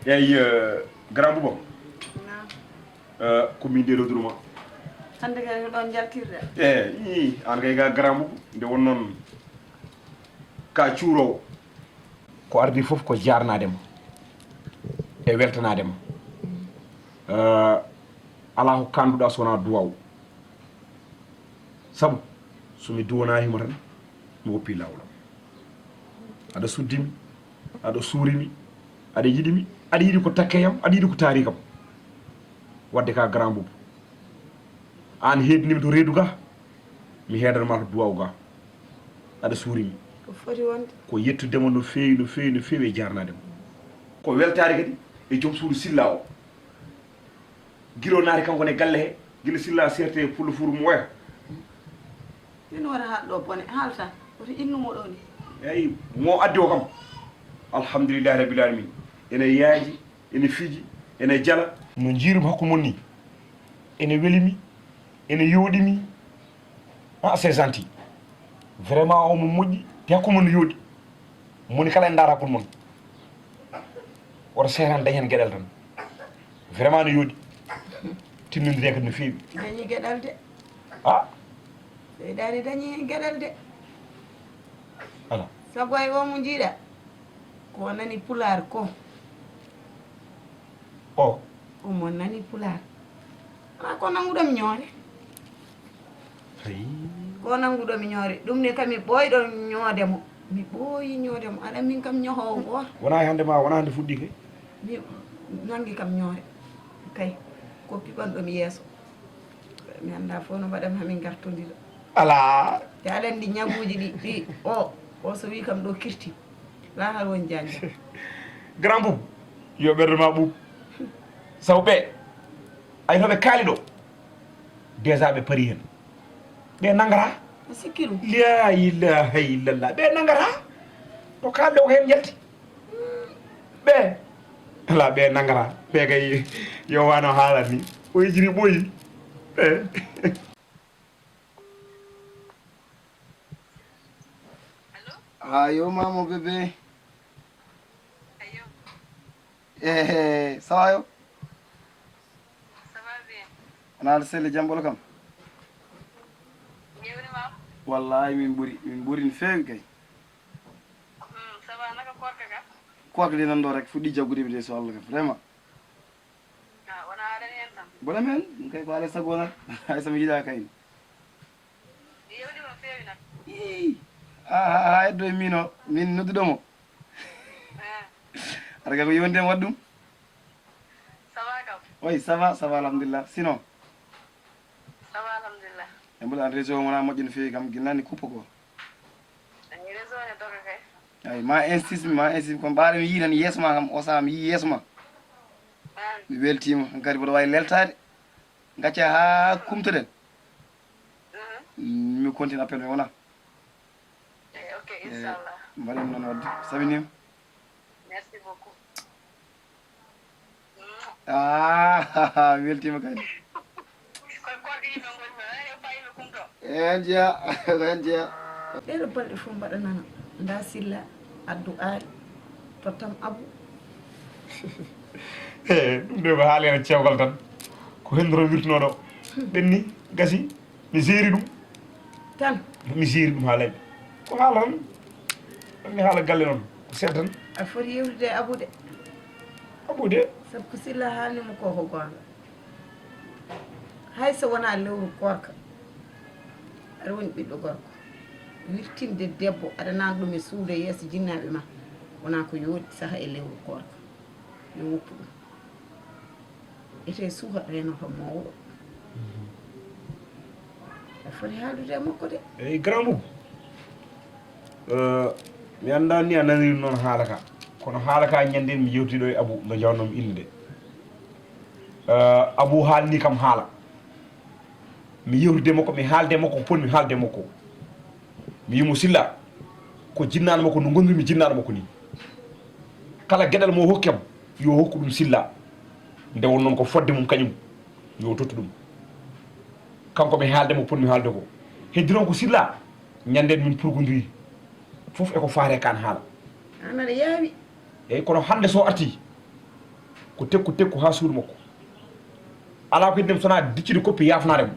Eyi grand boubou ko min ndeɗoduruma hande kay ko ɗon jaltirɗe i an kay ga grand boubou nde won noon ka cuurowo ko ardi foof ko jarnadema e weltanadema ala ko kanduɗa sowona duwaw saabu somi duwanahima tan mi woppi lawlam aɗa suddimi aɗa suurimi aɗa yiɗimi aɗa yiɗi ko takkeyam aɗa yiɗi ko taari kam wadde ka grand boubou an heedinimi to reedu ga mi heedanma to duwaw ga aɗa suurimi ko foti wonde ko yettudema no feewi no feewi no feewi e jarnadema ko weltare kadi e joom suudu silla o guilo naati kanko ne galle he guila silla serte pullo furu mo woya ino wata haɗɗo bone haalta woto innumo ɗo ni eyi mo addi o kam alhamdulillahi rabbil alamin ene yaaji ene fiji ene jala no jiirum hakku mon ni ene welimi ene yooɗimi c'est gentil vraiment omo moƴƴi te hakku mon no yooɗi moni kala en daara hakkude mon woto seetan dañ hen gueɗal tan vraiment no yooɗi tinnodire kadi no feewi dañi gueɗal de seyɗani dañi hen gueɗal de ala sabu ay omo jiiɗa ko nani pular ko o omo nani pular ko nanguɗomi ñoore ko nanguɗomi ñoore ɗum ne kam mi ɓooyɗo ñoodemo mi ɓooyi ñoodemo aɗa min kam ñohowo goto wona hande ma wona hande fuɗɗi kay mi nangi kam ñoore kay koppi gonɗomi yeeso mi anda fof no mbaɗam hamin gartodira ala te aɗa andi ñaguji ɗi o so wi kam ɗo kirti lahal woni janje grand boubou yo ɓerdema ɓuuɓ sabu ɓe ay noɓe kaali ɗo déjà ɓe paari hen ɓe nangata a sikki ɗum la ilaha illallah ɓe nangata to kalɗe ko hen jalti ɓe ala ɓe nangata ɓe kay yo wano haalat ni o hijiri ɓooyi Ayo mamo bébé. Ça va yo? Ça va bien. On a le jambolo kam. Yewni ma? Wallahi min ɓuri no feewi kay. Ça va naka korka ka? Korka de nan ɗo rek fuɗɗi jaggude de so Allah ka vraiment. Wona aɗani hen tan. Bona men kay ko alay sago nak hay somi yiɗa kay. Yewni ma feewi nak. Eddo e min nodduɗomo. Aɗa kay ko yewndem waɗ ɗum? Ça va kam? Oui ça va alhamdulillah. Sinon? Ça va alhamdulillah. E mboɗa réseau wona moƴƴo no feewi kam ginnani kuppa ko. Réseau ne doga kay. Ay ma insiste ko mbaɗo mi yii tan yeeso ma kam o saha mi yii yeeso ma mi weltima kadi mboɗo wawi leltade gacca ha kumtoɗen mi continue appel mi wona Ok inchallah. mbaɗen noon wadde saminima Merci beaucoup. mi weltima kadi Koye korka yimɓe gonmi yo fayimi kumto. en jeeya en jeeya ɗeɗo balɗe fof mbaɗanano nda silla addu aari tottam abu ɗum de ko haali hen cewgal tan ko hendoro wirtunoɗo ɓenni gasi mi seeri ɗum tan mi seeri ɗum haalay ko haala tan mi haala galle noon ko seeɗa tan a foti yewtude e abu de abu de sabu ko silla haalnimo ko gonga hay so wona lewru korka aɗa woni ɓiɗɗo gorko wirtinde debbo aɗa nan ɗum e suudu e yeeso jinnaɓe ma wona ko yooɗi saaha e lewru korka yo woppu ɗum ete suuha renoto mawɗo a foti haaldude e makko de eyyi grand boubou mi anda ni a naniri noon haala ka kono haala ka ñanden mi yewtiɗo e abou no jawnomi inde de abou haalni kam haala mi yewtude makko mi haalde makko ko ponmi haalde makko mi yimo silla ko jinnaɗo makko no gondirmi jinnaɗo makko ni kala gueɗal mo hokkam yo hokku ɗum silla nde won noon ko fodde mum kañum yo tottu ɗum kanko mi haalde mo ponmi haalde ko heddi noon ko silla ñanden min purgodiri fof eko faare kan haala an aɗa yaawi eyyi kono hande so arti ko tekku ha suudu makko ala ko heddinem sona diccude koppi yafnademo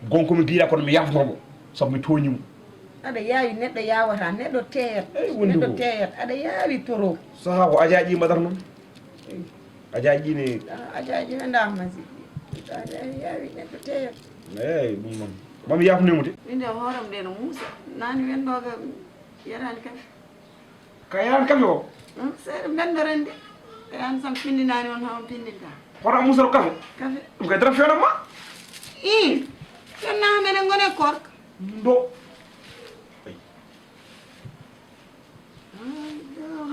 gonko mi mbiɗa kono mi yafnomo saabu mi toñimo aɗa yaawi neɗɗo yawata neɗɗo teeyat wondi neɗɗo ko. teeyat aɗa yaawi toro saha ko ajaji mbaɗata noon ajaji ne ajaji ɓe ndamasi aɗa yaawi neɗɗo teeyat eyyi ɗum noon mami yafnimo de min de hooram nde no muusa nani wendoga yarani kafe ka yaran kafe o seeɗa bendoren de yan sam pindinani on hawon pindinta hoto musoro kafe kafe ɗum kay dara fewnatma i fennama menen gone korka do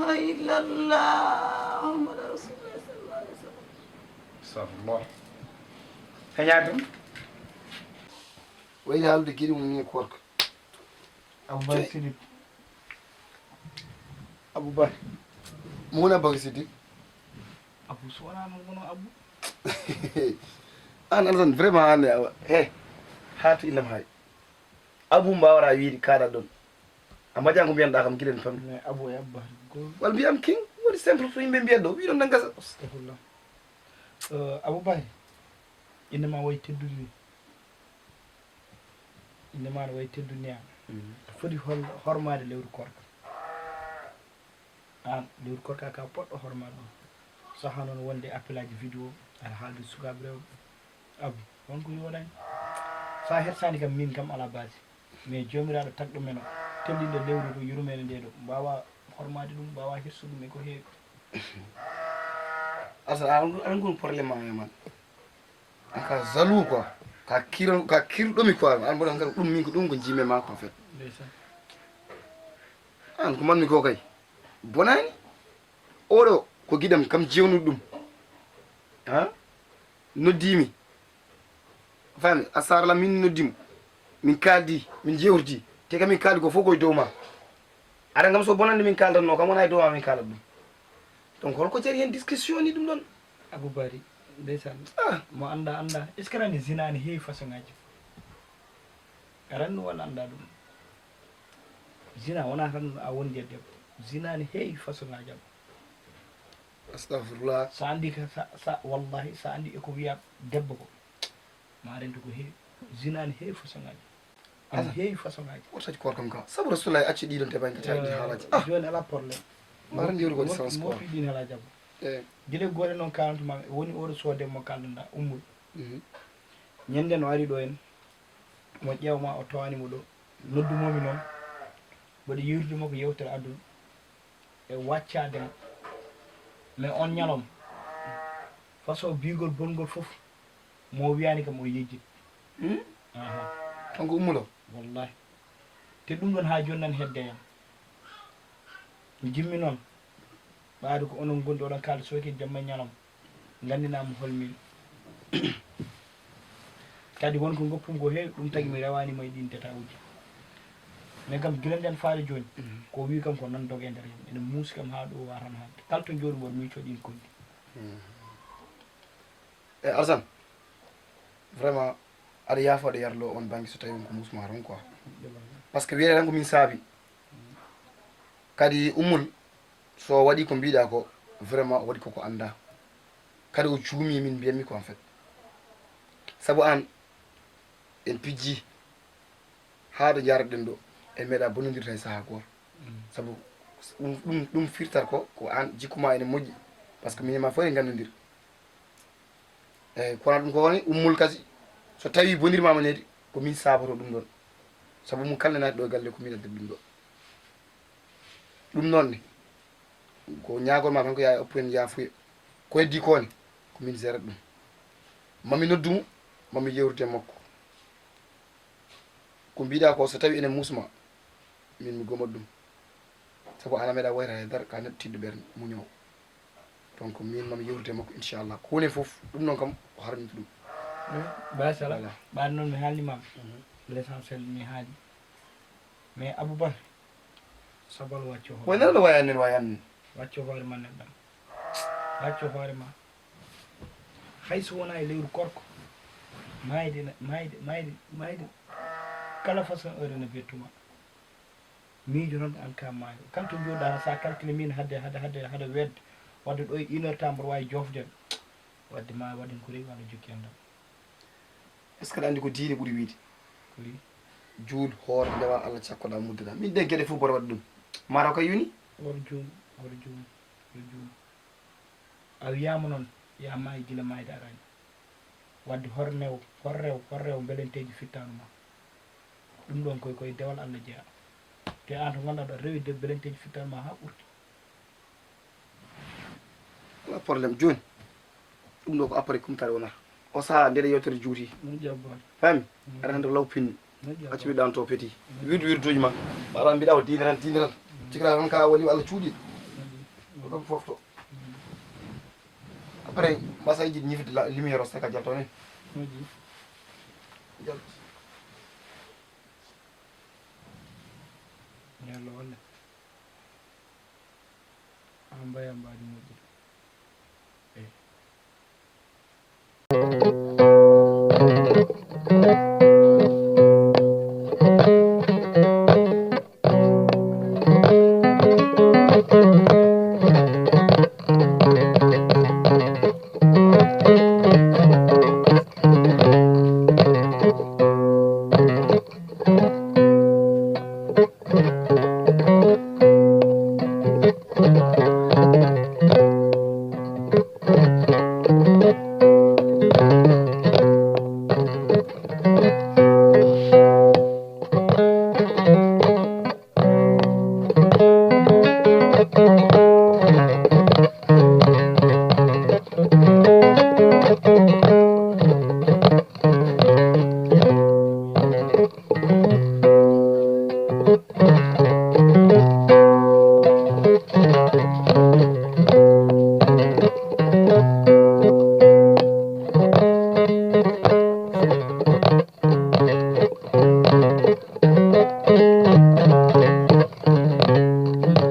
la ilaha illallah muhammadu rasulullah sallallahu alaihi wasallam astahfirullah kañaade tan wayli haaldude giɗi mum ni korka Aboubacar Sidib Aboubacry mo woni Aboubacry Sidib Abou so wonano wono Abou an tan vraiment an he haatu illam hay Abou mbawata wiide kaɗa ɗon a maƴa ko mbiyanɗa kam guiɗen famde mais Abou e Aboubacar gol walla mbiyam king woni simple to yimɓe mbiyan ɗo wiɗon tan gasa astahfirullah Aboubacar innema way teddude ni innema no way teddude ni an foti hormade lewru korka an lewru korka ka poɗɗo hormade ɗum saha noon wonde appel aji vidéo aɗa haalde sukaɓe rewɓe Abou wonko yoɗani sa hersani kam min kam ala base mais jomiraɗo tagɗo men o tellinde lewru ɗo yurmede nde ɗo mbawa hormade ɗum mbawa hirsude ɗum e ko heewi asa aɗa gon probléme ma e man an ka jaloux quoi ka kirɗomi quoi an mboɗon kala ɗum min ko ɗum ko jime ma quoi en fait ndeysan an ko manmi ko kay bonani oɗo ko guiɗam kam jewnude ɗum ha noddimi fami a sarla min noddimo min kaldi min jewrdi te kam min kaldi ko fof koye dow ma aɗa gam so bonande min kaldanno kam wona e dow ma min kalat ɗum donc holko jari hen discussion ni ɗum ɗon Aboubacry ndeysan ah mo anda est ce que rani zina ne heewi façon ngaji aranni walla anda ɗum zina wona tan a wondi e debbo zina ne heewi façon ngaji am astahfirullah sa andi ka sa wallahi sa andi eko wiya debbo ko ma rende ko heewi zina ne heewi façon ngaji ana heewi façon ngaji wotaji korkam ka saabu rasulullahi acci ɗiɗon teɓani ka caɗi haalaji ah joni ala probléme mara ndiwri ko distance quoi mofiɗin ala jabbo e gueɗe goɗe noon kalantuma woni oɗo soode mo kaldanɗa ummul ñande no ari ɗo en mo ƴewma o tawanimo ɗo noddumomi noon mboɗo yirduma ko yewtere aduna e waccadema mais on ñalom façon bigol bongol foof mo wiyani kam o yejjit kanko ummulo wallahi te ɗum ɗon ha joni nan hedde hen mi jimmi noon ɓaade ko onon gondi oɗon kalde soki jamma ñalom gandinama holmin kadi wonko goppum ko heewi ɗum tagui mi rewanima e ɗin détail uji mais kam guila nden faade joni ko wi kam ko nan dogue e nder hen ene muusi kam ha ɗo watan hande kala to jooɗi mboɗo micco ɗin kondi e Alassane vraiment aɗa yaafo aɗa yarlo on banggue so tawi on ko musma ton quoi par ce que wiyete tan ko min saabi kadi ummul so waɗi ko mbiɗa ko vraiment o waɗi koko anda kadi o juumi min mbiyatmi ko en fait saabu an en pijji haɗo jarɗen ɗo en meeɗa bonodirta e saaha goto saabu ɗum firtat ko an jikkuma ene moƴƴi par ce que minima fof en gandodir eyyi kono ɗum ko woni ummul kasi so tawi bonirmama nede ko min saboto ɗum ɗon saabu mum kala naati ɗo galle ko min addata ɗum ɗo ɗum noon ne ko ñagolma tan ko yaa oppu en yaafuya ko heddi kone ko min gérat ɗum mami noddumo mami yewrute makko ko mbiɗa ko so tawi enen musma min mi gomat ɗum sabu ana meeɗa wayra haydara ka neɗɗo tiɗɗo ɓerde muñowo donc min mami yewrute makko inchallah ko woni foof ɗum noon kam o harminta ɗum basala ɓaade noon mi haalnimama l' essentiel mi haali mais aboubacry sabal wacco way neɗɗo waya nen waya annen wacco hoore ma neɗɗam wacco hoore ma hay so wona e lewru korko mayde kala façon heure ne bettuma miijo noon an ka maayo kanto joɗɗa sa calcule min hade wedde wadde ɗo e 1 heure temps mboɗo wawi jofdem wadde ma waɗen ko rewi walla jokki andam est ce que aɗa andi ko diine ɓuuri wiide ko wi juul hoore ndewa allah cakkoɗa muddata min de gueɗe fof mboɗo waɗa ɗum mataw ka yoni oto juum a wiyama noon ya maayi gila mayde arani wadde horrew belenteji fittanu ma ɗum ɗon koye dewal allah jeeya te an to ganduɗa ɗo rewi de belenteji fittanu ma ha ɓurti wala probléme joni ɗum ɗo ko après kumtare wonata o saaha ndeɗe yewtere juuti non jabbaade fami aɗa hande ko law pinni acci wiɗan to peeti wirduji ma mbaɗa mbiɗa ko diine tan cikra tan ka woni allah cuuɗi ko ɗum fof to après mbasa jiɗi ñifde lumiére o saka jalto ni moƴƴi jalto yallah walla an mbaya mbaadi moƴƴi eyi